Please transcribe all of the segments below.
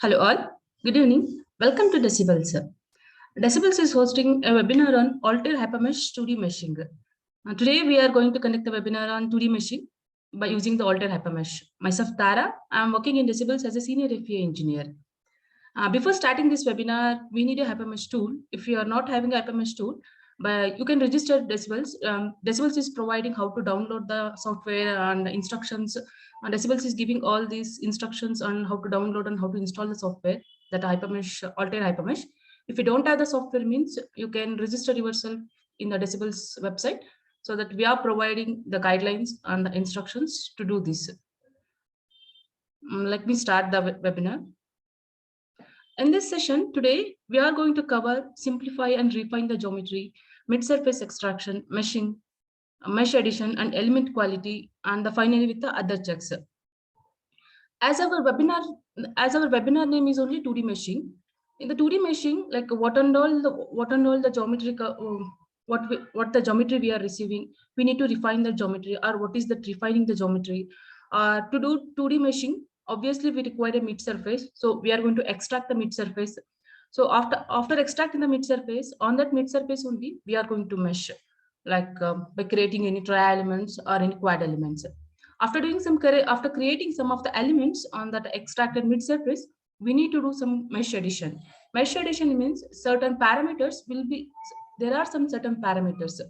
Hello all, good evening. Welcome to Decibels. Decibels is hosting a webinar on Altair HyperMesh 2D meshing. Today we are going to conduct a webinar on 2D meshing by using the Altair HyperMesh. Myself Tara, I am working in Decibels as a senior FEA engineer. Before starting this webinar, we need a HyperMesh tool. If you are not having a HyperMesh tool, but you can register Decibels. Decibels is providing how to download the software and instructions. And Decibels is giving all these instructions on how to download and how to install the software, that HyperMesh, Altair HyperMesh. If you don't have the software, means you can register yourself in the Decibels website, so that we are providing the guidelines and the instructions to do this. Let me start the webinar. In this session today, we are going to cover simplify and refine the geometry, mid-surface extraction, meshing, mesh addition, and element quality, and finally with the other checks. As our webinar name is only 2D meshing. In the 2D meshing, like what and all the geometry, what the geometry we are receiving, we need to refine the geometry, or what is that refining the geometry. To do 2D meshing, obviously we require a mid surface, so we are going to extract the mid surface. So after extracting the mid surface, on that mid surface only we are going to mesh, like by creating any tri elements or any quad elements. After creating some of the elements on that extracted mid surface, we need to do some mesh addition. Mesh addition means certain parameters will be, there are some certain parameters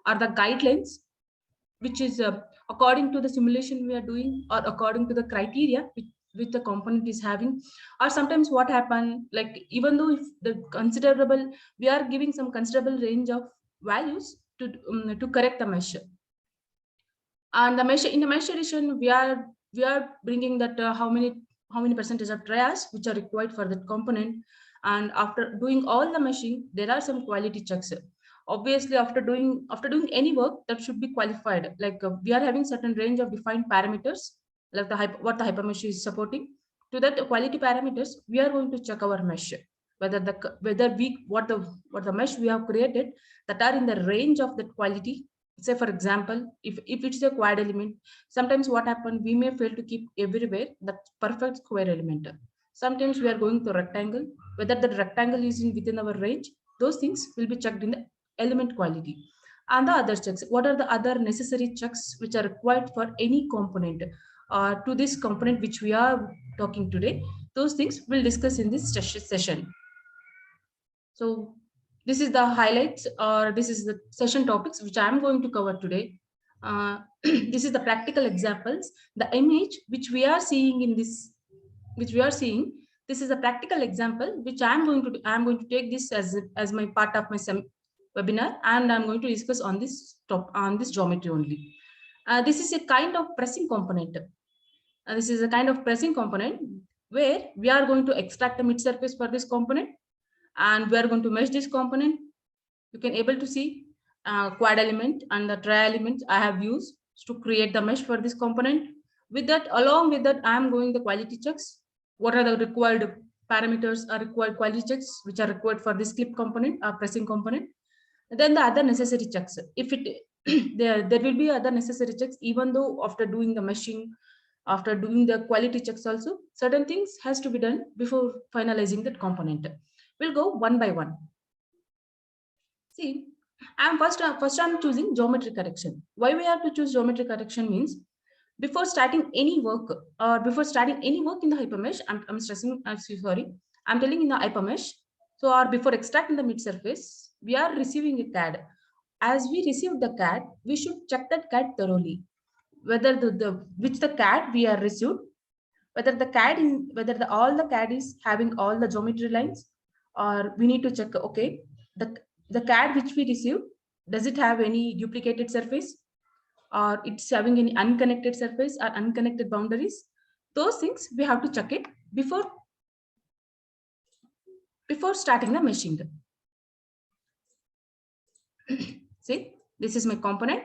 or the guidelines, which is according to the simulation we are doing, or according to the criteria which the component is having. Or sometimes what happen, like even though if the considerable, we are giving some considerable range of values to correct the mesh. And the mesh, in the mesh addition, we are bringing that how many percentage of trias which are required for that component. And after doing all the meshing, there are some quality checks. Obviously, after doing any work, that should be qualified. Like we are having certain range of defined parameters, like what the HyperMesh is supporting. To that quality parameters, we are going to check our mesh, whether we what the mesh we have created that are in the range of that quality. Say for example, if it's a quad element, sometimes what happens, we may fail to keep everywhere that perfect square element. Sometimes we are going to rectangle, whether the rectangle is within our range. Those things will be checked in the element quality. And the other checks, what are the other necessary checks which are required for any component, to this component which we are talking today. Those things we'll discuss in this session. So this is the highlights, or this is the session topics which I am going to cover today. This is the practical examples. The image which we are seeing in this, this is a practical example which I am going to take this as my part of my webinar, and I'm going to discuss on this geometry only. This is a kind of pressing component. This is a kind of pressing component where we are going to extract the mid surface for this component, and we are going to mesh this component. You can able to see quad element and the tri element I have used to create the mesh for this component. With that, along with that, I am going the quality checks. What are the required parameters or required quality checks which are required for this clip component or pressing component. And then the other necessary checks. If it there will be other necessary checks, even though after doing the meshing, after doing the quality checks also, certain things has to be done before finalizing that component. We'll go one by one. See, first I'm choosing geometry correction. Why we have to choose geometry correction means, before starting any work in the HyperMesh, I'm stressing, I'm sorry, I'm telling in the HyperMesh. So, or before extracting the mid surface, we are receiving a CAD. As we receive the CAD, we should check that CAD thoroughly, whether which the CAD we are received, whether all the CAD is having all the geometry lines, or we need to check, okay, the CAD which we receive, does it have any duplicated surface, or it's having any unconnected surface or unconnected boundaries. Those things we have to check it before starting the meshing. See, this is my component.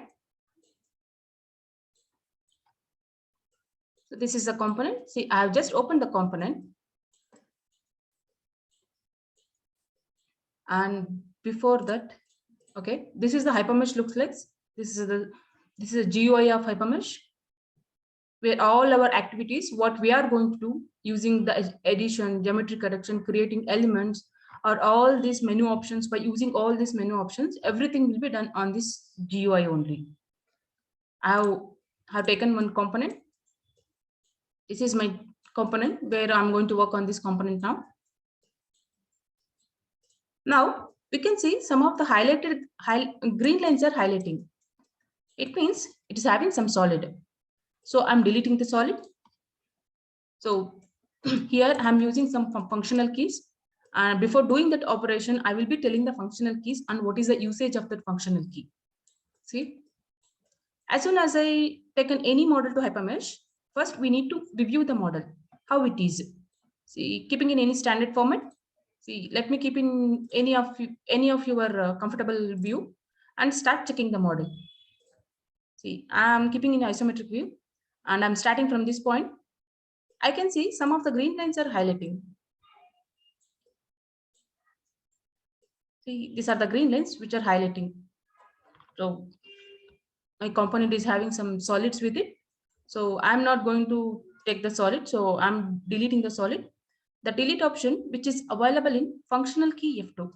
So this is the component. See, I have just opened the component. And before that, okay, this is the HyperMesh looks like. This is a GUI of HyperMesh. where all our activities, what we are going to do using the addition, geometry correction, creating elements, or all these menu options. By using all these menu options, everything will be done on this GUI only. I have taken one component. This is my component where I'm going to work on this component now. Now we can see some of the highlighted green lines are highlighting. It means it is having some solid. So I'm deleting the solid. So here I'm using some functional keys. And before doing that operation, I will be telling the functional keys and what is the usage of that functional key. See, as soon as I take any model to HyperMesh, first we need to review the model, how it is. See, keeping in any standard format. See, let me keep in any of your comfortable view and start checking the model. See, I'm keeping in isometric view and I'm starting from this point. I can see some of the green lines are highlighting. See, these are the green lines which are highlighting. So my component is having some solids with it. So I'm not going to take the solid. So I'm deleting the solid. The delete option, which is available in functional key F2.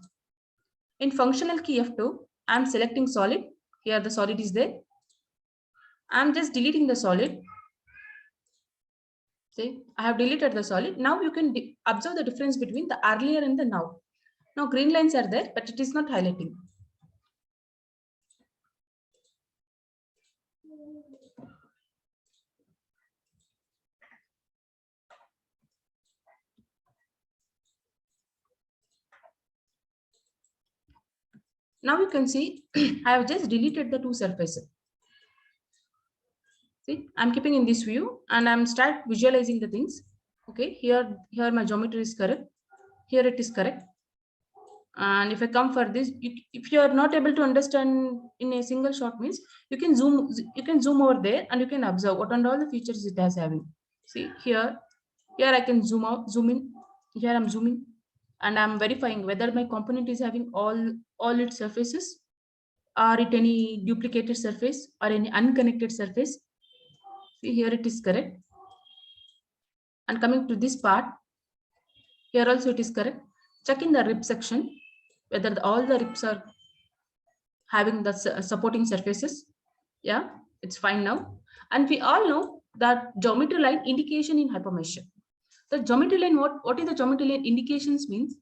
In functional key F2, I'm selecting solid. Here the solid is there. I'm just deleting the solid. See, I have deleted the solid. Now you can observe the difference between the earlier and the now. Now green lines are there, but it is not highlighting. Now you can see I have just deleted the two surfaces. See, I'm keeping in this view and I'm start visualizing the things. Okay, here my geometry is correct. Here it is correct. And if I come for this, if you are not able to understand in a single shot, means you can zoom over there and you can observe what and all the features it has having. See, here I can zoom out, zoom in. Here I'm zooming and I'm verifying whether my component is having all its surfaces, or it any duplicated surface or any unconnected surface. See, here it is correct. And coming to this part, here also it is correct. Check in the rib section whether all the ribs are having the supporting surfaces. Yeah, it's fine now. And we all know that geometry line indication in HyperMesh. The geometry line, what is the geometry line indications means?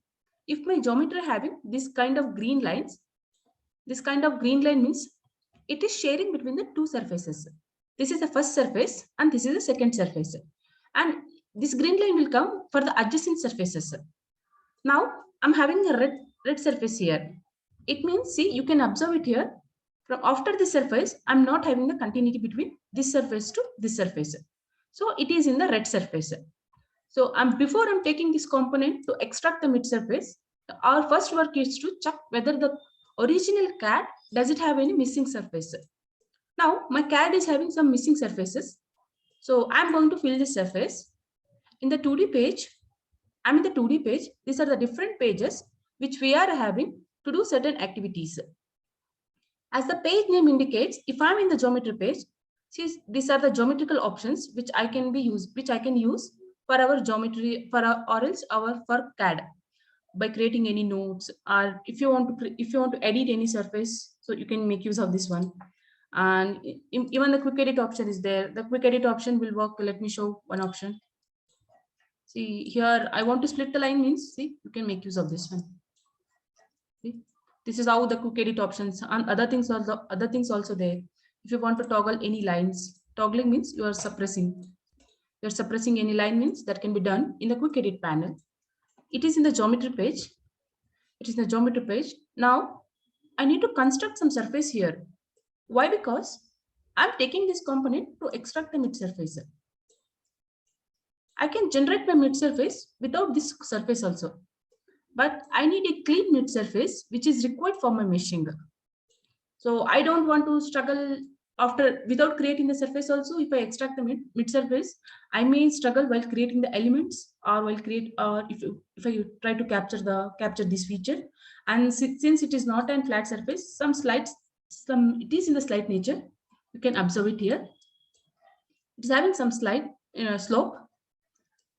If my geometry having this kind of green lines, this kind of green line means it is sharing between the two surfaces. This is the first surface and this is the second surface. And this green line will come for the adjacent surfaces. Now I'm having a red surface here. It means, see, you can observe it here. From after this surface, I'm not having the continuity between this surface to this surface. So it is in the red surface. So before I'm taking this component to extract the mid surface, our first work is to check whether the original CAD, does it have any missing surface. Now my CAD is having some missing surfaces. So I'm going to fill this surface. In the 2D page, I'm in the 2D page. These are the different pages which we are having to do certain activities. As the page name indicates, if I'm in the geometry page, see, these are the geometrical options which I can use for our geometry, for CAD by creating any nodes, or if you want to edit any surface, so you can make use of this one. And even the quick edit option is there. The quick edit option will work. Let me show one option. See, here I want to split the line means, see, you can make use of this one. See, this is how the quick edit options and other things also there. If you want to toggle any lines, toggling means you are suppressing. You're suppressing any line means that can be done in the quick edit panel. It is in the geometry page. It is in the geometry page. Now I need to construct some surface here. Why? Because I'm taking this component to extract the mid surface. I can generate my mid surface without this surface also, but I need a clean mid surface which is required for my meshing. So I don't want to struggle without creating the surface also. If I extract the mid surface, I may struggle while creating the elements, or if I try to capture this feature. And since it is not a flat surface, it is in the slide nature. You can observe it here. It is having some slight slope.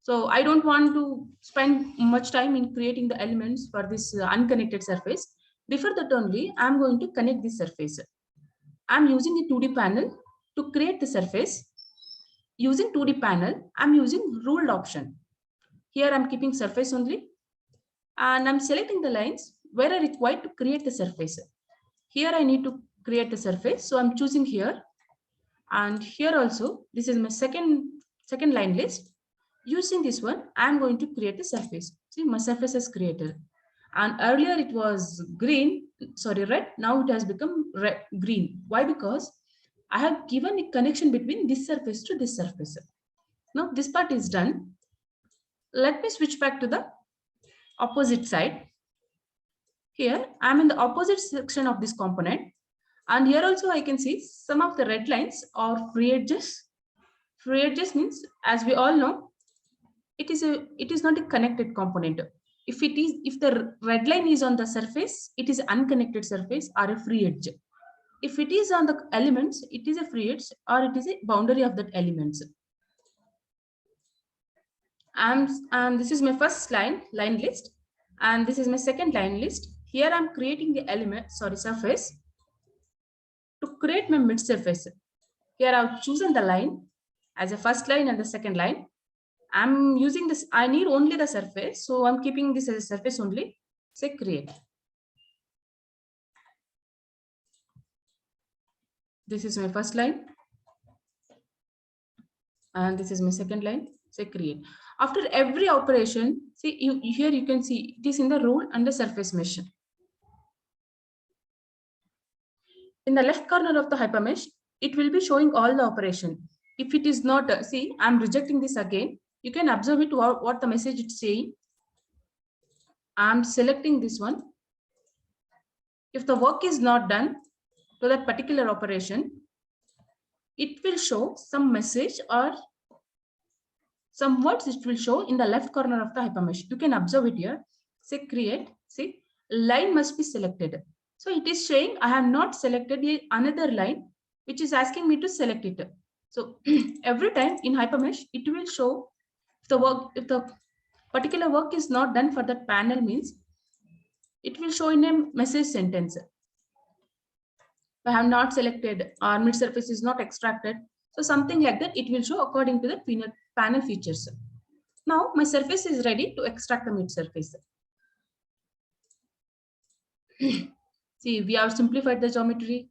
So I don't want to spend much time in creating the elements for this unconnected surface. Before that only, I'm going to connect this surface. I'm using the 2D panel to create the surface. Using 2D panel, I'm using ruled option. Here I'm keeping surface only, and I'm selecting the lines where I require to create the surface. Here I need to create the surface, so I'm choosing here. And here also, this is my second line list. Using this one, I'm going to create a surface. See, my surface is created. And earlier it was red. Now it has become green. Why? Because I have given a connection between this surface to this surface. Now this part is done. Let me switch back to the opposite side. Here, I'm in the opposite section of this component. And here also I can see some of the red lines or free edges. Free edges means, as we all know, it is not a connected component. If the red line is on the surface, it is unconnected surface or a free edge. If it is on the elements, it is a free edge or it is a boundary of that elements. And this is my first line list, and this is my second line list. Here I'm creating the surface to create my mid surface. Here I've chosen the line as a first line and the second line. I'm using this, I need only the surface, so I'm keeping this as a surface only. Say create. This is my first line, and this is my second line. Say create. After every operation, see here you can see it is in the rule under surface mesh. In the left corner of the HyperMesh, it will be showing all the operation. If it is not, see, I'm rejecting this again. You can observe it what the message is saying. I'm selecting this one. If the work is not done to that particular operation, it will show some message or some words it will show in the left corner of the HyperMesh. You can observe it here. Say create. See, line must be selected. So it is saying I have not selected another line, which is asking me to select it. So every time in HyperMesh, it will show if the particular work is not done for that panel means it will show in a message sentence. I have not selected or mid surface is not extracted. So something like that, it will show according to the panel features. Now my surface is ready to extract the mid surface. See, we have simplified the geometry.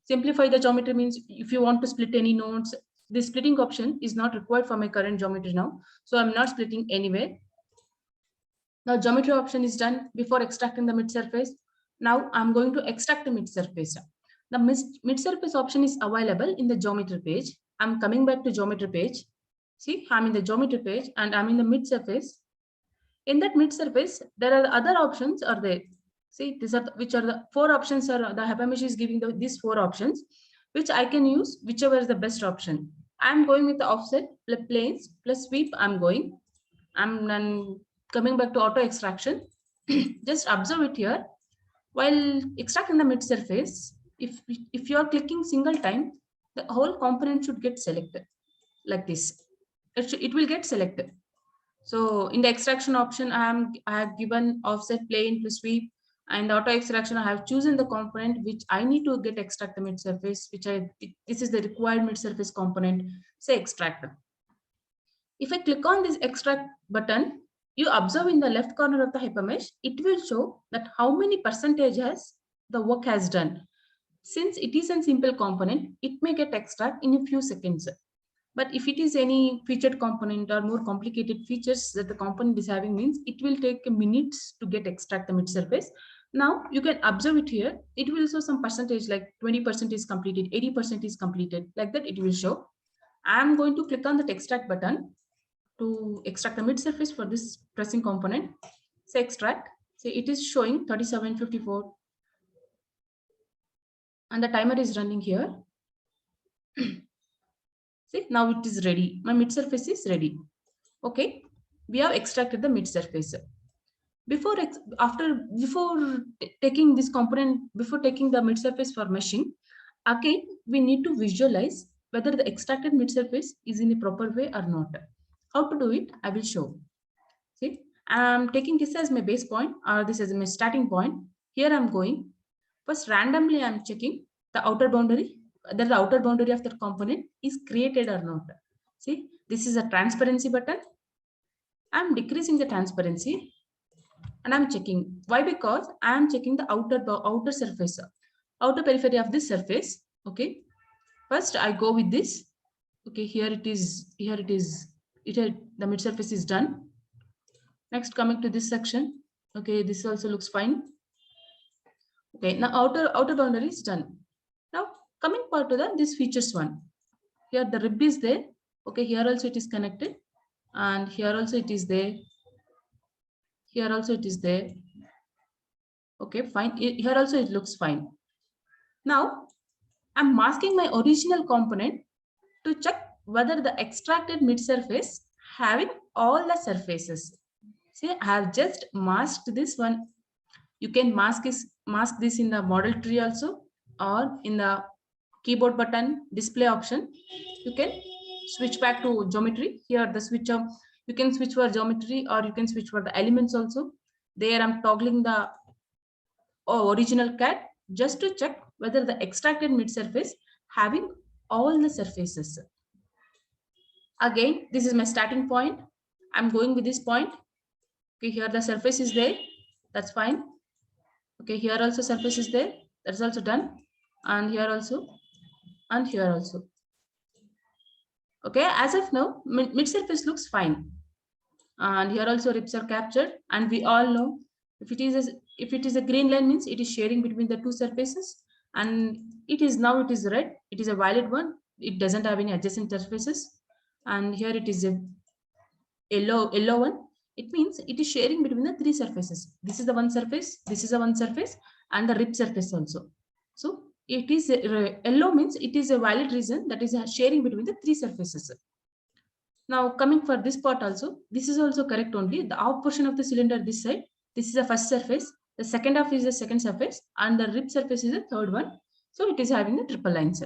Simplify the geometry means if you want to split any nodes, the splitting option is not required for my current geometry now. So I'm not splitting anywhere. Now geometry option is done before extracting the mid surface. Now I'm going to extract the mid surface. The mid surface option is available in the geometry page. I'm coming back to geometry page. See, I'm in the geometry page and I'm in the mid surface. In that mid surface, there are other options are there. See, which are the 4 options are the HyperMesh is giving these 4 options, which I can use whichever is the best option. I'm going with the offset planes plus sweep. I'm coming back to auto extraction. Just observe it here. While extracting the mid surface, if you are clicking single time, the whole component should get selected like this. It will get selected. So in the extraction option, I have given offset plane to sweep, and auto extraction I have chosen the component which I need to get extract the mid surface, this is the required mid surface component. Say extract. If I click on this extract button, you observe in the left corner of the HyperMesh, it will show that how many percentage the work has done. Since it is a simple component, it may get extract in a few seconds. But if it is any featured component or more complicated features that the component is having means, it will take minutes to get extract the mid surface. Now you can observe it here. It will show some percentage like 20% is completed, 80% is completed, like that it will show. I'm going to click on the extract button to extract the mid surface for this pressing component. Say extract. Say it is showing 3754. And the timer is running here. See, now it is ready. My mid surface is ready. Okay, we have extracted the mid surface. Before taking this component, before taking the mid surface for meshing, again we need to visualize whether the extracted mid surface is in the proper way or not. How to do it, I will show. See, I'm taking this as my base point or this as my starting point. Here I'm going. First, randomly I'm checking the outer boundary, whether the outer boundary of that component is created or not. See, this is a transparency button. I'm decreasing the transparency and I'm checking. Why? Because I'm checking the outer surface, outer periphery of this surface. Okay. First, I go with this. Okay, here it is. Here it is. The mid surface is done. Next, coming to this section. Okay, this also looks fine. Okay, now outer boundary is done. Now coming part to this features one. Here the rib is there. Okay, here also it is connected, and here also it is there. Here also it is there. Okay, fine. Here also it looks fine. Now I'm masking my original component to check whether the extracted mid surface having all the surfaces. See, I have just masked this one. You can mask this in the model tree also, or in the keyboard button display option. You can switch back to geometry. Here the switch of you can switch for geometry or you can switch for the elements also. There I'm toggling the original CAD just to check whether the extracted mid surface having all the surfaces. Again, this is my starting point. I'm going with this point. Okay, here the surface is there. That's fine. Okay, here also surface is there. That's also done. And here also. And here also. Okay, as of now, mid surface looks fine. And here also ribs are captured. And we all know if it is a green line means it is sharing between the two surfaces. And it is red. It is a valid one. It doesn't have any adjacent surfaces. And here it is a yellow one. It means it is sharing between the three surfaces. This is the one surface, this is the one surface, and the rib surface also. So it is yellow means it is a valid reason that is sharing between the three surfaces. Now coming for this part also, this is also correct only. The off portion of the cylinder this side, this is the first surface, the second half is the second surface, and the rib surface is the third one. So it is having the triple lines.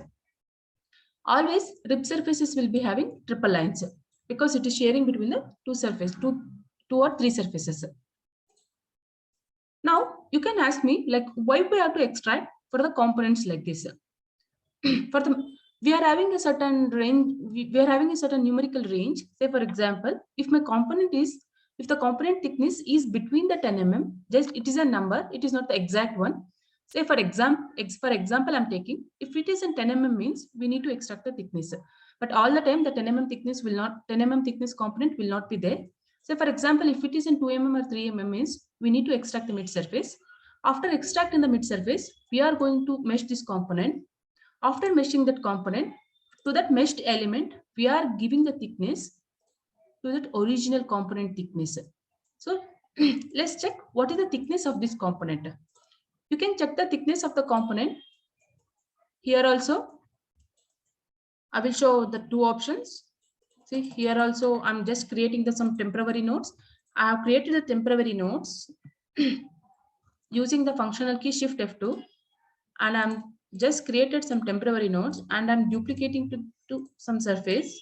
Always rib surfaces will be having triple lines because it is sharing between the two or three surfaces. Now you can ask me like why we have to extract for the components like this. We are having a certain range, we are having a certain numerical range. Say for example, if the component thickness is between the 10 mm, just it is a number, it is not the exact one. Say for example, I'm taking, if it is in 10 mm means we need to extract the thickness. But all the time the 10 mm thickness component will not be there. So for example, if it is in 2 mm or 3 mm means we need to extract the mid surface. After extracting the mid surface, we are going to mesh this component. After meshing that component, to that meshed element, we are giving the thickness to that original component thickness. So let's check what is the thickness of this component. You can check the thickness of the component. Here also, I will show the two options. See here also, I'm just creating some temporary nodes. I have created the temporary nodes using the functional key Shift F2, and I'm just created some temporary nodes and I'm duplicating to some surface,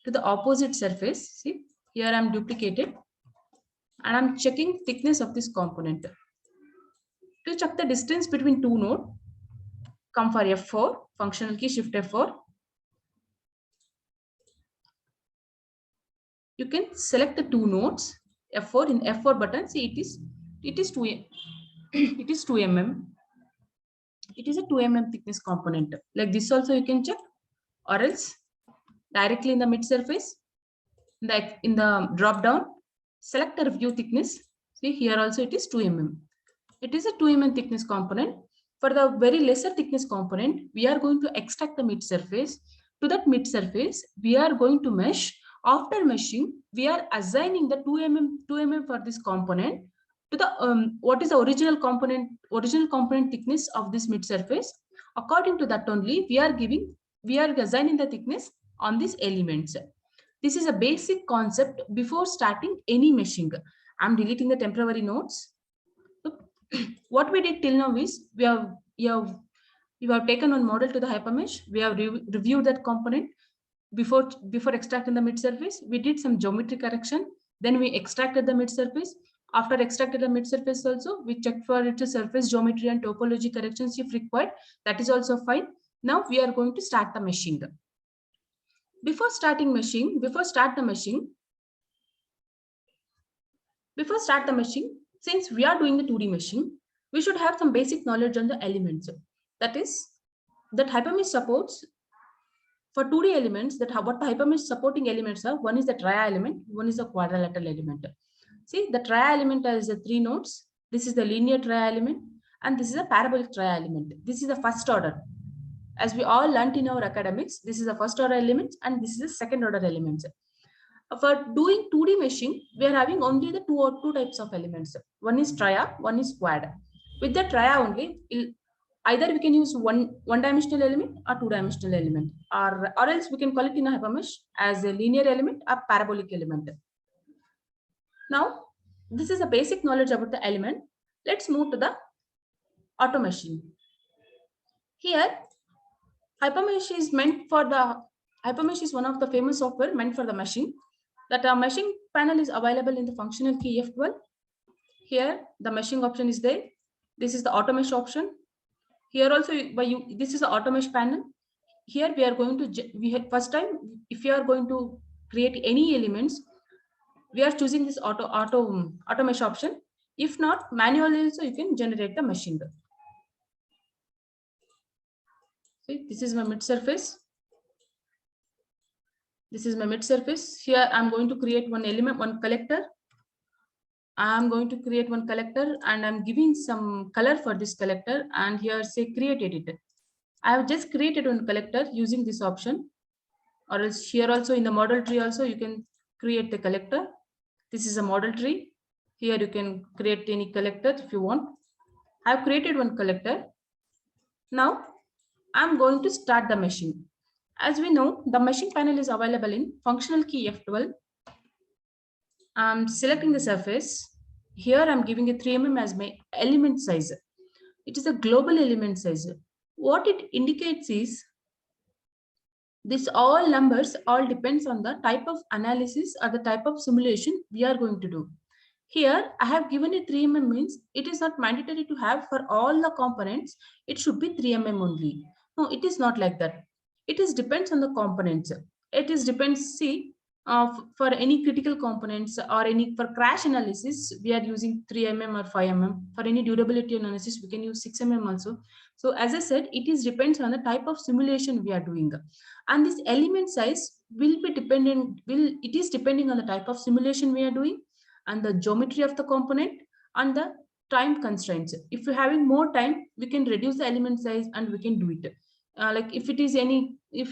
to the opposite surface. See here I'm duplicated and I'm checking thickness of this component. To check the distance between two nodes, come for F4, functional key Shift F4. You can select the two nodes, F4 in F4 button. See it is 2 it is 2 mm. It is a 2 mm thickness component. Like this also you can check, or else directly in the mid surface, like in the drop down, select the view thickness. See here also it is 2 mm. It is a 2 mm thickness component. For the very lesser thickness component, we are going to extract the mid surface. To that mid surface, we are going to mesh. After meshing, we are assigning the 2 mm for this component to the what is the original component thickness of this mid surface. According to that only, we are assigning the thickness on these elements. This is a basic concept before starting any meshing. I'm deleting the temporary nodes. So, what we did till now is we have You have taken one model to the HyperMesh. We have reviewed that component before extracting the mid surface. We did some geometry correction. Then we extracted the mid surface. After extracted the mid surface also, we checked for its surface geometry and topology corrections if required. That is also fine. Now we are going to start the meshing. Before start the meshing, since we are doing the 2D meshing, we should have some basic knowledge on the elements. That is, that HyperMesh supports for 2D elements, what the HyperMesh supporting elements are. One is the tria element, one is the quadrilateral element. See, the tria element has the 3 nodes. This is the linear tria element, and this is a parabolic tria element. This is the first order. As we all learnt in our academics, this is the first order elements, and this is the second order elements. For doing 2D meshing, we are having only the two types of elements. One is tria, one is quad. With the tria only, either we can use one-dimensional element or two-dimensional element, or else we can call it in a HyperMesh as a linear element or parabolic element. Now, this is a basic knowledge about the element. Let's move to the auto meshing. Here, HyperMesh is one of the famous software meant for the meshing. That our meshing panel is available in the functional key F12. Here, the meshing option is there. This is the auto mesh option. Here also, this is the auto mesh panel. Here we are going to, first time, if you are going to create any elements, we are choosing this auto mesh option. If not, manually also you can generate the meshing. See, this is my mid surface. This is my mid surface. Here I'm going to create one element, one collector. I'm going to create one collector and I'm giving some color for this collector, and here say create edit. I have just created one collector using this option, or else here also in the model tree also you can create the collector. This is a model tree. Here you can create any collector if you want. I have created one collector. Now I'm going to start the meshing. As we know, the meshing panel is available in functional key F12. I'm selecting the surface. Here I'm giving a 3 mm as my element size. It is a global element size. What it indicates is this all numbers all depends on the type of analysis or the type of simulation we are going to do. Here I have given a 3 mm means it is not mandatory to have for all the components. It should be 3 mm only. No, it is not like that. It is depends on the components. It is depends, see, for any critical components or any for crash analysis, we are using 3 mm or 5 mm. For any durability analysis, we can use 6 mm also. So as I said, it is depends on the type of simulation we are doing. And this element size will be dependent, it is depending on the type of simulation we are doing and the geometry of the component and the time constraints. If you're having more time, we can reduce the element size and we can do it. Like if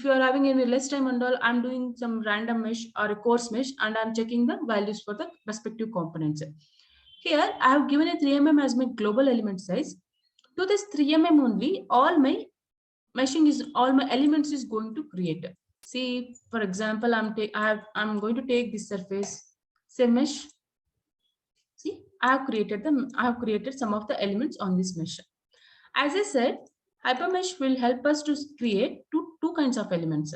you are having any less time and all, I'm doing some random mesh or a coarse mesh and I'm checking the values for the respective components. Here I have given a 3 mm as my global element size. To this 3 mm only, all my elements is going to create. See, for example, I'm going to take this surface, say mesh. See, I have created some of the elements on this mesh. As I said, HyperMesh will help us to create two kinds of elements.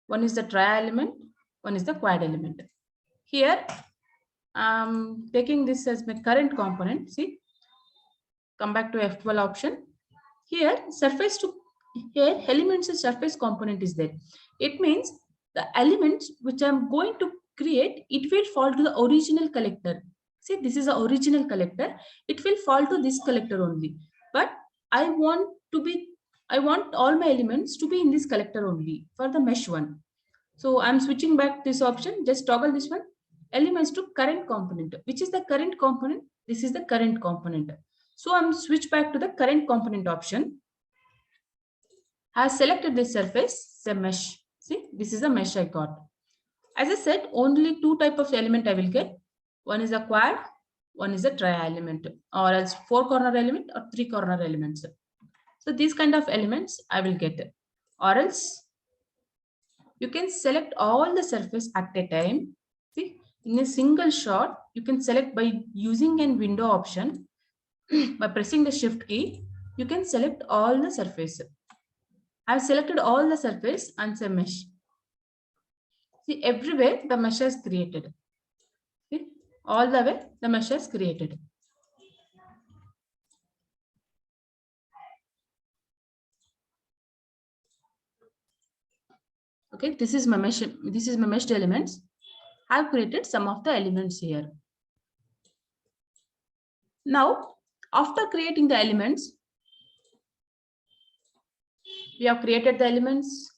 One is the tria element, one is the quad element. Here, I'm taking this as my current component. See, come back to F12 option. Here, elements surface component is there. It means the elements which I'm going to create, it will fall to the original collector. See, this is the original collector. It will fall to this collector only. But I want all my elements to be in this collector only for the mesh one. So I'm switching back this option. Just toggle this one. Elements to current component. Which is the current component? This is the current component. So I'm switched back to the current component option. I have selected this surface, say mesh. See, this is a mesh I got. As I said, only two types of element I will get. One is a quad, one is a tria element, or else 4-corner element or 3-corner elements. So these kind of elements I will get. Or else you can select all the surface at a time. See, in a single shot, you can select by using a window option by pressing the shift key. you can select all the surface. I've selected all the surface and say mesh. See, everywhere the mesh is created. See, all the way the mesh is created. Okay, this is my mesh. This is my meshed elements. I've created some of the elements here. Now, after creating the elements, we have created the elements.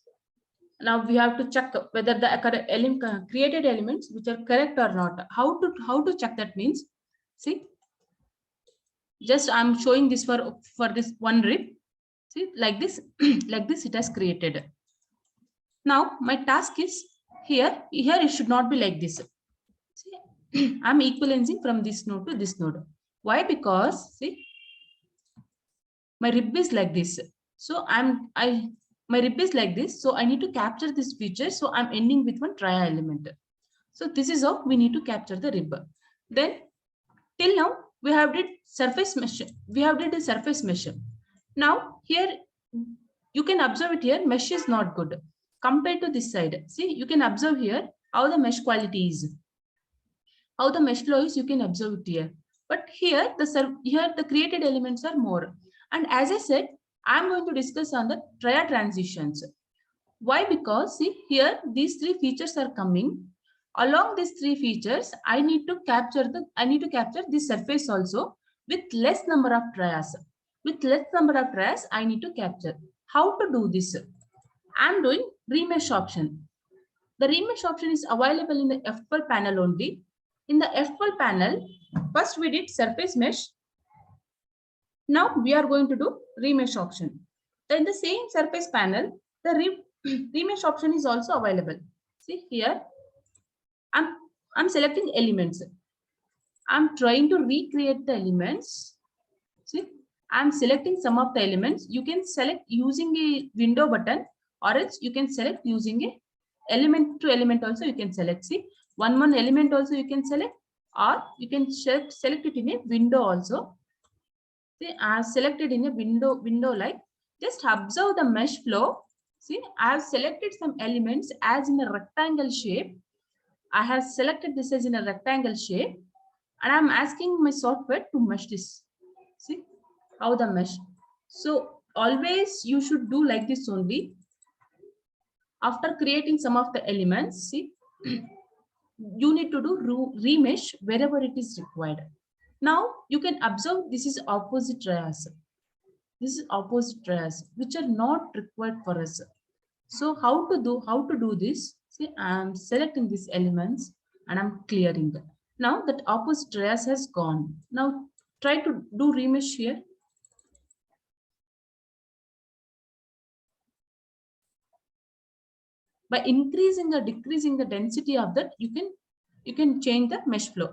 Now we have to check whether the created elements which are correct or not. How to check that means, see, just I'm showing this for this one rib. See, like this, like this it has created. Now my task is here it should not be like this. See, I'm equalizing from this node to this node. Why? Because see, my rib is like this. So my rib is like this. So I need to capture this feature. So I'm ending with one tria element. So this is how we need to capture the rib. Then till now we have did surface mesh. We have did a surface mesh. Now here you can observe it here. Mesh is not good compared to this side. See, you can observe here how the mesh quality is. How the mesh flow is, you can observe it here. But here the created elements are more. And as I said, I'm going to discuss on the tria transitions. Why? Because see here these three features are coming. Along these three features, I need to capture this surface also with less number of trias. With less number of trias, I need to capture. How to do this? I'm doing remesh option. The remesh option is available in the F12 panel only. In the F12 panel, first we did surface mesh. Now we are going to do remesh option. In the same surface panel, the remesh option is also available. See here, I'm selecting elements. I'm trying to recreate the elements. See, I'm selecting some of the elements. You can select using a window button, or else you can select using a element to element also you can select. See, one element also you can select, or you can select it in a window also. See, I have selected in a window like, just observe the mesh flow. See, I have selected some elements as in a rectangle shape. I have selected this as in a rectangle shape, and I'm asking my software to mesh this. See how the mesh. So always you should do like this only. After creating some of the elements, see, you need to do remesh wherever it is required. Now you can observe this is opposite trias. This is opposite trias which are not required for us. So how to do this? See, I'm selecting these elements and I'm clearing them. Now that opposite trias has gone. Now try to do remesh here. By increasing or decreasing the density of that, you can change the mesh flow.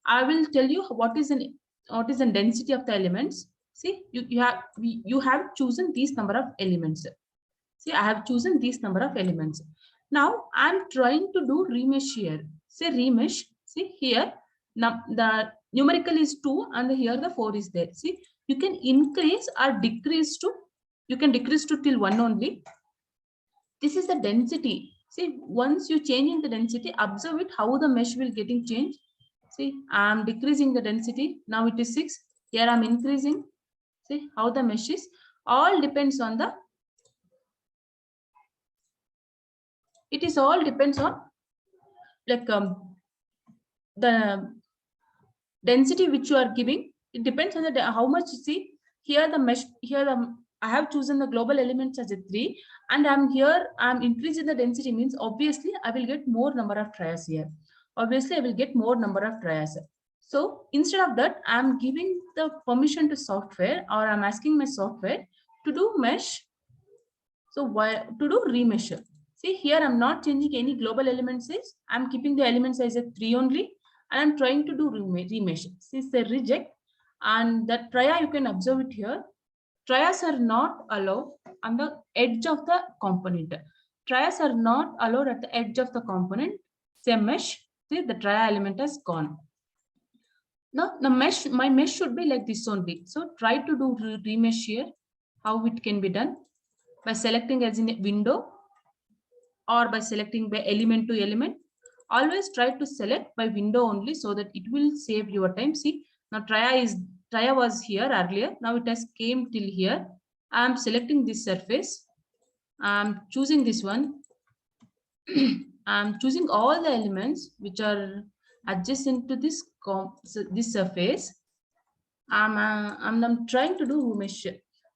I will tell you what is the density of the elements. See, you have chosen these number of elements. See, I have chosen these number of elements. Now I'm trying to do remesh here. Say remesh. See here, now the numerical is 2 and here the 4 is there. See, you can increase or decrease to, you can decrease to till 1 only. This is the density. See, once you changing the density, observe it how the mesh will getting changed. See, I'm decreasing the density. Now it is 6. Here I'm increasing. See how the mesh is. All depends on the. It is all depends on like the density which you are giving. It depends on the how much. See here the mesh here I have chosen the global elements as a 3, and I'm increasing the density means obviously I will get more number of trias here. Obviously I will get more number of trias. So instead of that, I'm giving the permission to software, or I'm asking my software to do mesh. So why to do remesh? See here I'm not changing any global element size. I'm keeping the element size at 3 only, and I'm trying to do remesh. Since they reject, and that tria you can observe it here. Trias are not allowed on the edge of the component. Trias are not allowed at the edge of the component. Say mesh, see the tria element has gone. Now the mesh, my mesh should be like this only. So try to do remesh here. How it can be done? By selecting as in a window or by selecting by element to element. Always try to select by window only so that it will save your time. See, now Traya was here earlier. Now it has came till here. I am selecting this surface. I am choosing this one. I'm choosing all the elements which are adjacent to this this surface. I'm trying to do mesh,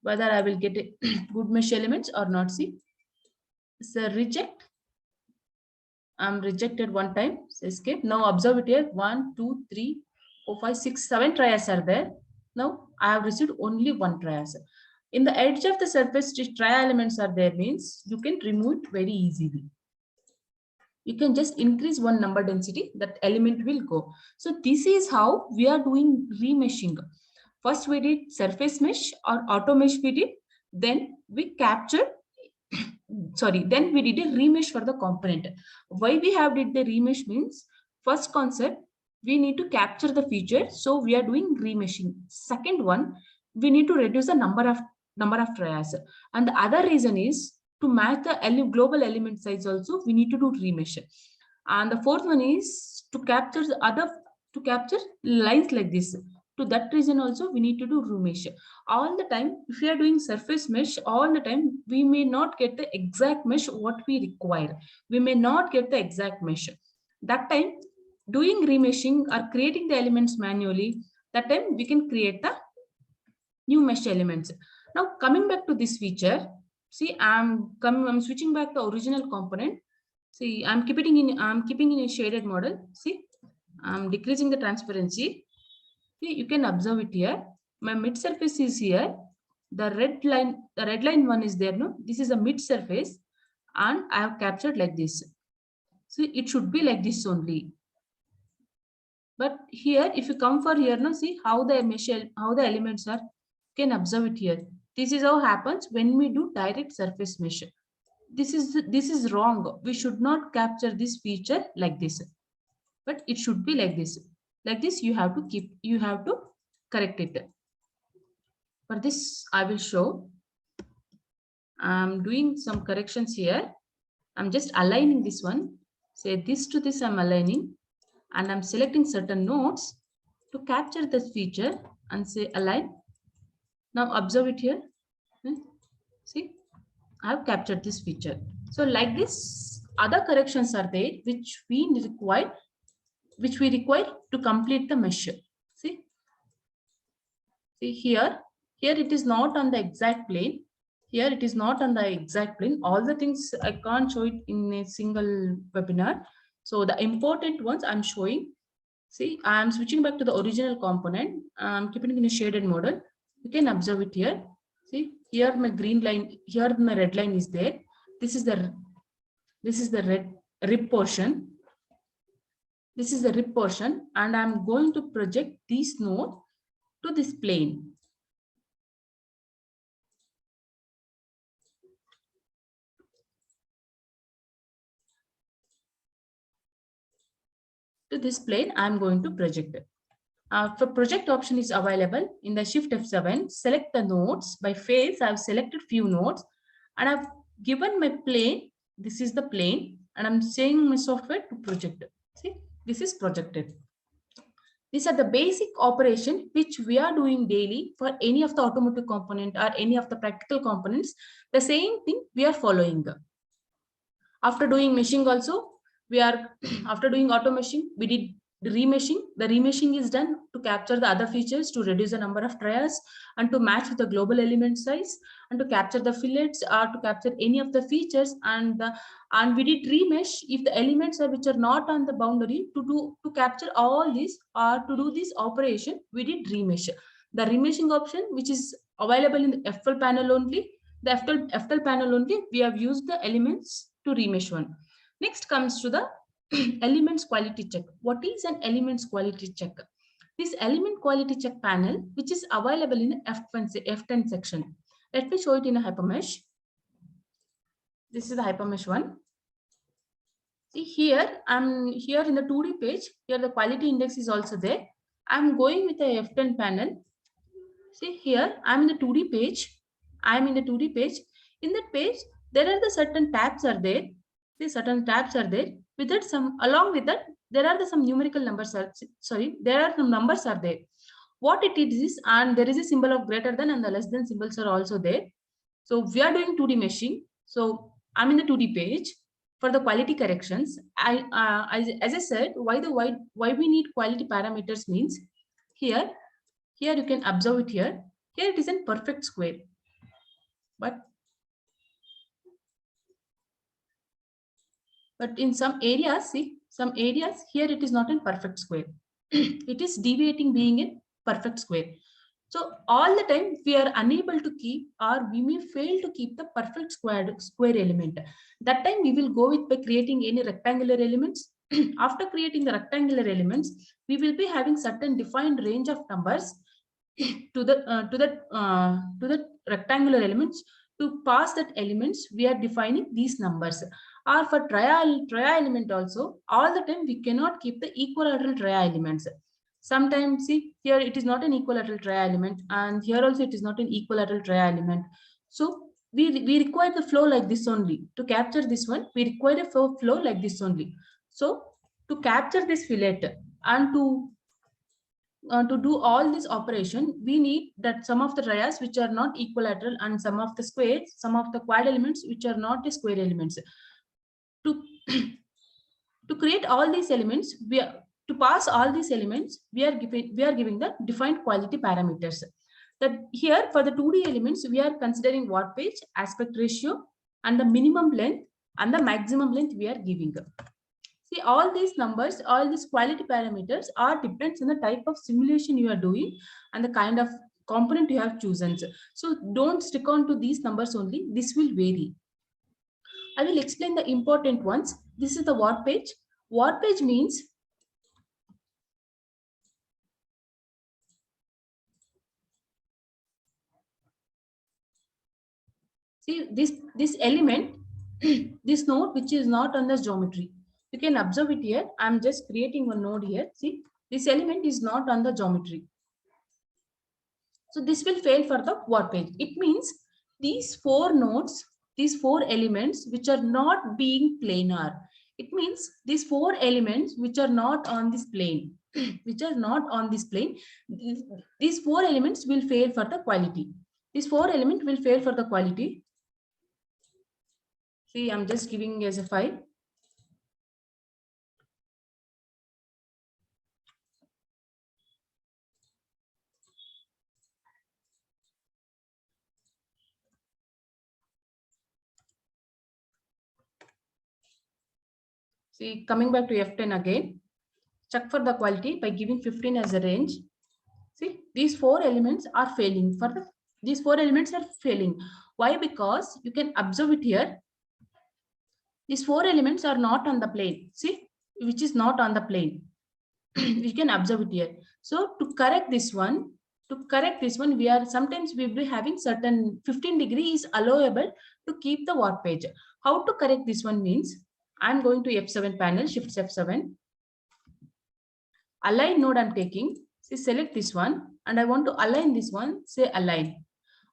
whether I will get a good mesh elements or not. See, so reject. I'm rejected one time. So escape. Now observe it here. 1, 2, 3, 4, 5, 6, 7 trias are there. Now I have received only one trias. In the edge of the surface, tria elements are there means you can remove it very easily. You can just increase one number density, that element will go. So this is how we are doing remeshing. First we did surface mesh or auto mesh we did, then we captured, sorry, then we did a remesh for the component. Why we have did the remesh means, first concept, we need to capture the feature, so we are doing remeshing. Second one, we need to reduce the number of trias, and the other reason is to match the global element size also we need to do remesh. And the fourth one is to capture the other, to capture lines like this. To that reason also we need to do remesh. All the time if we are doing surface mesh, all the time we may not get the exact mesh what we require. We may not get the exact mesh. That time doing remeshing or creating the elements manually, that time we can create the new mesh elements. Now coming back to this feature, see I'm switching back the original component. See, I'm keeping in a shaded model. See, I'm decreasing the transparency. See, you can observe it here. My mid surface is here. The red line one is there. No, this is a mid surface, and I have captured like this. See, it should be like this only. But here, if you come for here, no, see how the mesh, how the elements are. You can observe it here. This is how happens when we do direct surface mesh. This is wrong. We should not capture this feature like this, but it should be like this. Like this, you have to correct it. For this, I will show. I'm doing some corrections here. I'm just aligning this one. Say this to this, I'm aligning, and I'm selecting certain nodes to capture this feature and say align. Now observe it here. See, I have captured this feature. So like this, other corrections are there which we require to complete the mesh. See here it is not on the exact plane. Here it is not on the exact plane. All the things I can't show it in a single webinar. So the important ones I'm showing. See, I'm switching back to the original component. I'm keeping it in a shaded model. You can observe it here. See, here my green line, here my red line is there. This is the red rib portion. This is the rib portion, and I'm going to project this node to this plane. To this plane, I'm going to project it. For project option is available in the Shift F7. Select the nodes. By phase, I've selected few nodes, and I've given my plane. This is the plane, and I'm saying my software to project it. See, this is projected. These are the basic operation which we are doing daily for any of the automotive component or any of the practical components. The same thing we are following. After doing meshing also, we are after doing auto meshing, we did remeshing. The remeshing is done to capture the other features, to reduce the number of trials, and to match with the global element size, and to capture the fillets or to capture any of the features. And we did remesh if the elements are which are not on the boundary to capture all this or to do this operation. We did remesh. The remeshing option which is available in the FL panel only. The FL panel only we have used the elements to remesh one. Next comes to the elements quality check. What is an elements quality check? This element quality check panel, which is available in F10 section. Let me show it in a HyperMesh. This is the HyperMesh one. See here, I'm here in the 2D page. Here the quality index is also there. I'm going with a F10 panel. See here, I'm in the 2D page. I'm in the 2D page. In that page, there are the certain tabs are there. See, certain tabs are there. With that, along with that, there are some numerical numbers are, sorry, there are some numbers are there. What it is, and there is a symbol of greater than and the less than symbols are also there. So we are doing 2D meshing. So I'm in the 2D page. For the quality corrections, as I said, why we need quality parameters means here here you can observe it here. Here it is in perfect square. But in some areas, see, some areas here it is not in perfect square. It is deviating being in perfect square. So all the time we are unable to keep, or we may fail to keep the perfect square element. That time we will go with by creating any rectangular elements. After creating the rectangular elements, we will be having certain defined range of numbers to the rectangular elements. To pass that elements, we are defining these numbers. Or for tria element also, all the time we cannot keep the equilateral tria elements. Sometimes see here it is not an equilateral tria element, and here also it is not an equilateral tria element. So we require the flow like this only. To capture this one, we require a flow like this only. So to capture this fillet and to do all this operation, we need that some of the trias which are not equilateral and some of the squares, some of the quad elements which are not the square elements. To, to create all these elements, to pass all these elements, we are giving the defined quality parameters. That here for the 2D elements, we are considering watt page, aspect ratio, and the minimum length and the maximum length we are giving. See, all these numbers, all these quality parameters are depends on the type of simulation you are doing and the kind of component you have chosen. So don't stick on to these numbers only. This will vary. I will explain the important ones. This is the watt page. Watt page means see this element, this node which is not on the geometry. You can observe it here. I'm just creating one node here. See, this element is not on the geometry. So this will fail for the watt page. It means these four nodes, these four elements which are not being planar. It means these four elements which are not on this plane, which are not on this plane, these four elements will fail for the quality. These four elements will fail for the quality. See, I'm just giving as a file. See, coming back to F10 again, check for the quality by giving 15 as a range. See, these four elements are failing. These four elements are failing. Why? Because you can observe it here. These four elements are not on the plane. See, which is not on the plane. We can observe it here. So to correct this one, we are sometimes we will be having certain 15 degrees allowable to keep the watt page. How to correct this one means I'm going to F7 panel, shift F7. Align node I'm taking. See, select this one and I want to align this one, say align.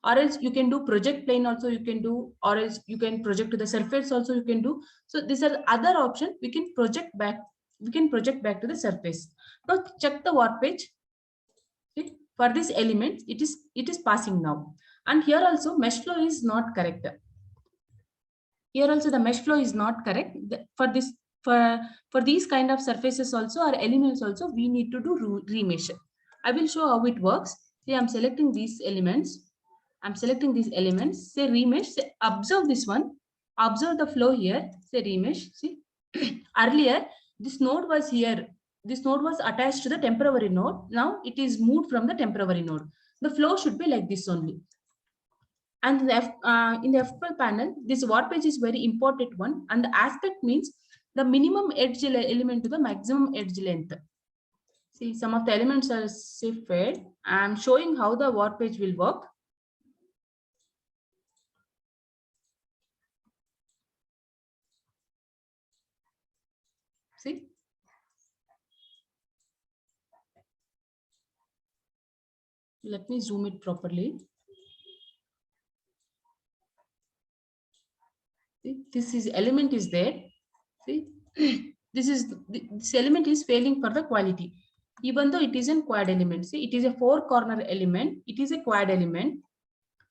Or else you can do project plane also you can do, or else you can project to the surface also you can do. So these are other options. We can project back to the surface. Now check the watt page. See, for this element it is passing now, and here also mesh flow is not correct. Here also the mesh flow is not correct. For this, for these kind of surfaces also or elements also, we need to do remesh. I will show how it works. See, I'm selecting these elements. Say remesh. Say observe this one. Observe the flow here. Say remesh. See, earlier this node was here. This node was attached to the temporary node. Now it is moved from the temporary node. The flow should be like this only. And in the F12 panel, this watt page is very important one. And the aspect means the minimum edge element to the maximum edge length. See, some of the elements are shifted. I'm showing how the watt page will work. See, Let me zoom it properly. See, this is element is there. See, this element is failing for the quality, even though it is a quad element. See, it is a four corner element. It is a quad element.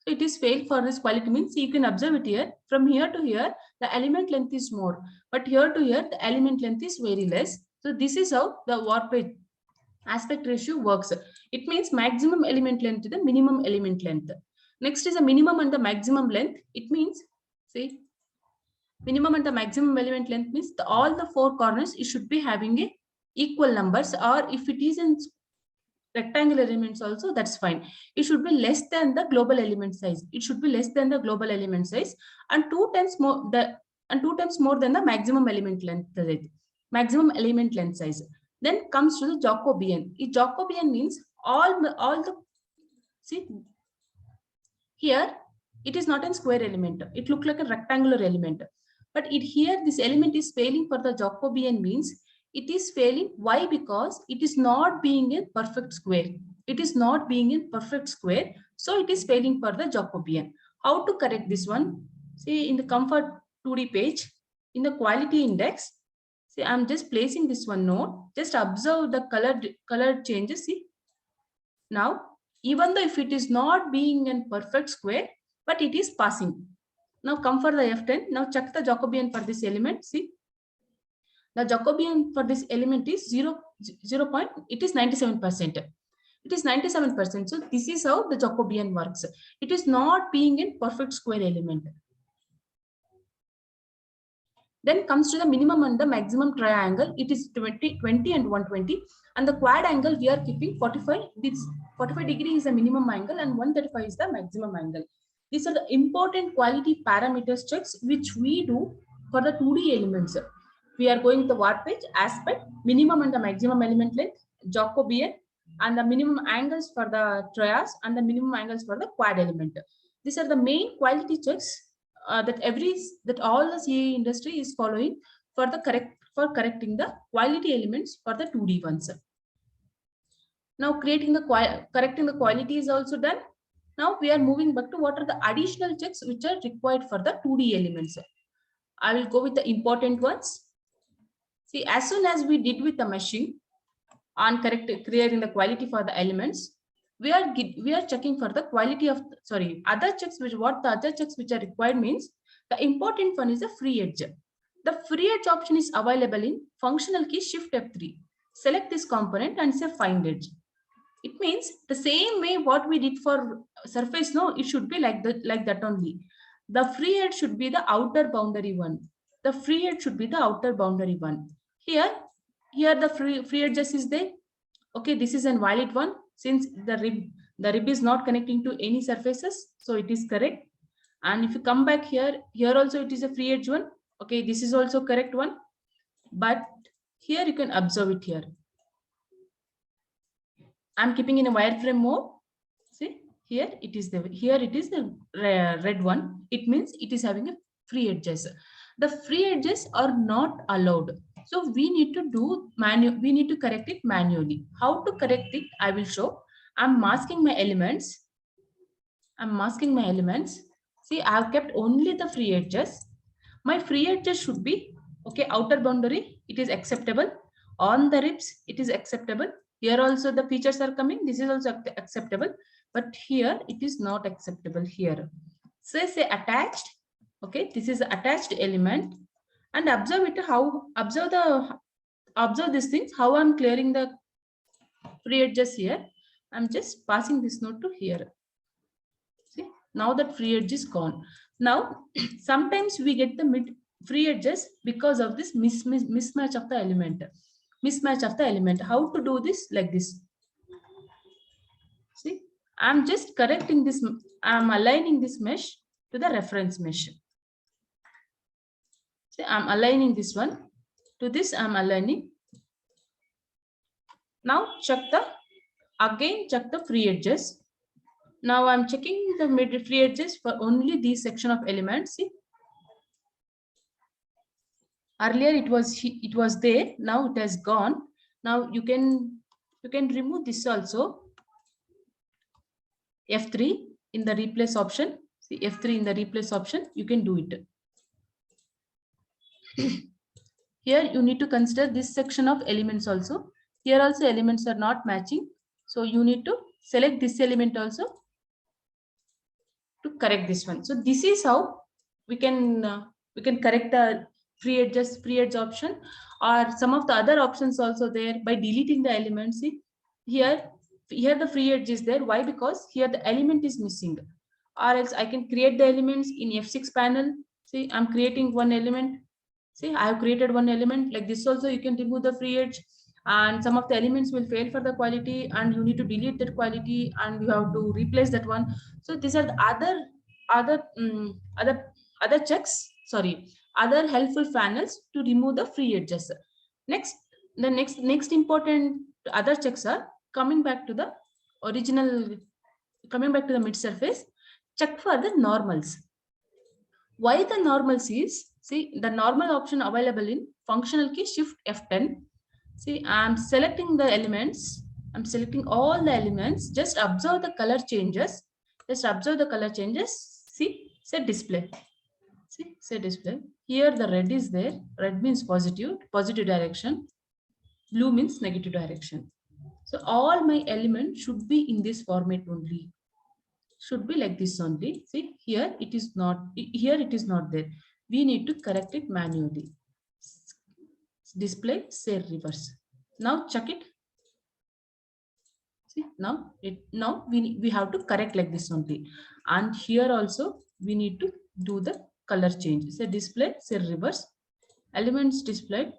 So it is failed for this quality means you can observe it here. From here to here, the element length is more, but here to here, the element length is very less. So this is how the warpage aspect ratio works. It means maximum element length to the minimum element length. Next is the minimum and the maximum length. It means, see, minimum and the maximum element length means all the four corners it should be having a equal numbers, or if it is in rectangular elements also, that's fine. It should be less than the global element size. It should be less than the global element size and two times more than the maximum element length, maximum element length size. Then comes to the Jacobian. Jacobian means all the see here it is not a square element. It looks like a rectangular element. But it here this element is failing for the Jacobian means it is failing. Why? Because it is not being a perfect square. It is not being a perfect square. So it is failing for the Jacobian. How to correct this one? See in the comfort 2D page, in the quality index, see I'm just placing this one node. Just observe the color changes. See now, even though if it is not being in perfect square, but it is passing. Now come for the F10. Now check the Jacobian for this element. See, the Jacobian for this element is 0 point, it is 97%. It is 97%. So this is how the Jacobian works. It is not being in perfect square element. Then comes to the minimum and the maximum triangle. It is 20, 20 and 120. And the quad angle we are keeping 45. This 45 degree is the minimum angle and 135 is the maximum angle. These are the important quality parameters checks which we do for the 2D elements. We are going the warpage, aspect, minimum and the maximum element length, Jacobian, and the minimum angles for the trias and the minimum angles for the quad element. These are the main quality checks that all the CAE industry is following for correcting the quality elements for the 2D ones. Now correcting the quality is also done. Now we are moving back to what are the additional checks which are required for the 2D elements. I will go with the important ones. See, as soon as we did with the meshing on creating the quality for the elements, we are checking for the quality of other checks what the other checks which are required means the important one is the free edge. The free edge option is available in functional key shift F3. Select this component and say find edge. It means the same way what we did for surface, no, it should be like that only. The free edge should be the outer boundary one. The free edge should be the outer boundary one. Here the free edges is there. Okay, this is a valid one since the rib is not connecting to any surfaces, so it is correct. And if you come back here also it is a free edge one. Okay, this is also correct one, but here you can observe it here. I'm keeping in a wireframe mode. See, here it is the red one. It means it is having a free edges. The free edges are not allowed. So we need to correct it manually. How to correct it? I will show. I'm masking my elements. See, I have kept only the free edges. My free edges should be okay. Outer boundary, it is acceptable. On the ribs, it is acceptable. Here also the features are coming. This is also acceptable, but here it is not acceptable here. So say attached. Okay, this is the attached element, and observe it. Observe these things. How I'm clearing the free edges here. I'm just passing this node to here. See, now that free edge is gone. Now sometimes we get the free edges because of this mismatch of the element. How to do this? Like this. See, I'm just correcting this. I'm aligning this mesh to the reference mesh. See, I'm aligning this one to this. I'm aligning. Now check the free edges. Now I'm checking the free edges for only these section of elements. See, earlier it was there. Now it has gone. Now you can remove this also. F3 in the replace option. See F3 in the replace option, you can do it. Here you need to consider this section of elements also. Here also elements are not matching. So you need to select this element also to correct this one. So this is how we can correct the free edge option, or some of the other options also there by deleting the element. See here the free edge is there. Why? Because here the element is missing. Or else I can create the elements in F6 panel. See, I'm creating one element. See, I have created one element like this. Also, you can remove the free edge, and some of the elements will fail for the quality, and you need to delete that quality, and you have to replace that one. So these are the other other checks. Sorry, other helpful panels to remove the free edges. Next, the next important other checks are coming back to the original, coming back to the mid surface. Check for the normals. Why the normals is, see the normal option available in functional key shift F10. See, I'm selecting the elements. I'm selecting all the elements. Just observe the color changes. Just observe the color changes. See, say display. See, say display. Here the red is there. Red means positive, positive direction. Blue means negative direction. So all my elements should be in this format only. Should be like this only. See, here it is not. Here it is not there. We need to correct it manually. Display, say reverse. Now check it. See, now we have to correct like this only. And here also we need to do the color change. Say display, say reverse. Elements displayed.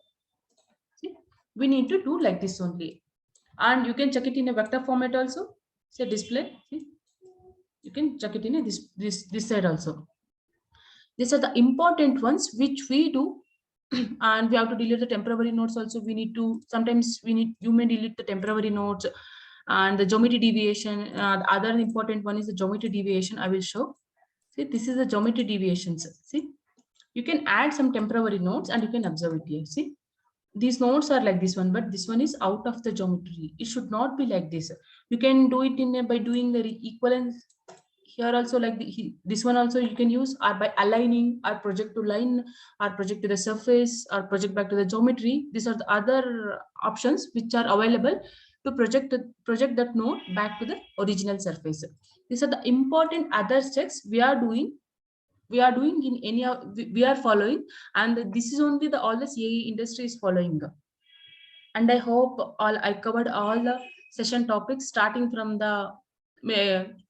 See, we need to do like this only. And you can check it in a vector format also. Say display. See, you can check it in a this side also. These are the important ones which we do. And we have to delete the temporary nodes also. We need to, sometimes you may delete the temporary nodes, and the geometry deviation. The other important one is the geometry deviation. I will show. See, this is the geometry deviations. See, you can add some temporary nodes and you can observe it here. See, these nodes are like this one, but this one is out of the geometry. It should not be like this. You can do it in by doing the equivalence. Here also, like this one also you can use, or by aligning, or project to line, or project to the surface, or project back to the geometry. These are the other options which are available to project that node back to the original surface. These are the important other checks we are doing in any of we are following, and this is only the all the CAE industry is following. And I hope I covered all the session topics, starting from the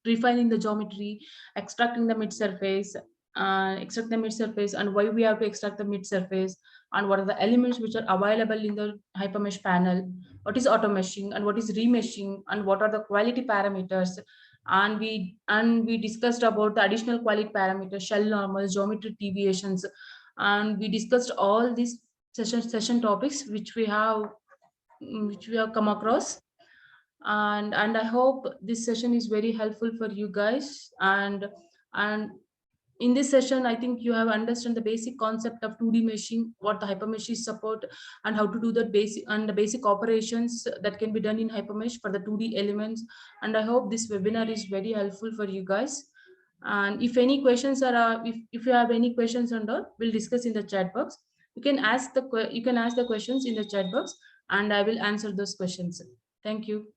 refining the geometry, extracting the mid surface, and why we have to extract the mid surface, and what are the elements which are available in the hypermesh panel, what is automeshing and what is remeshing, and what are the quality parameters. And we discussed about the additional quality parameters, shell normals, geometry deviations, and we discussed all these session topics which we have come across. And I hope this session is very helpful for you guys. And in this session, I think you have understood the basic concept of 2D meshing, what the hypermesh is support, and how to do the basic operations that can be done in hypermesh for the 2D elements. And I hope this webinar is very helpful for you guys. And if any questions are if you have any questions on that, we'll discuss in the chat box. You can ask the questions in the chat box, and I will answer those questions. Thank you.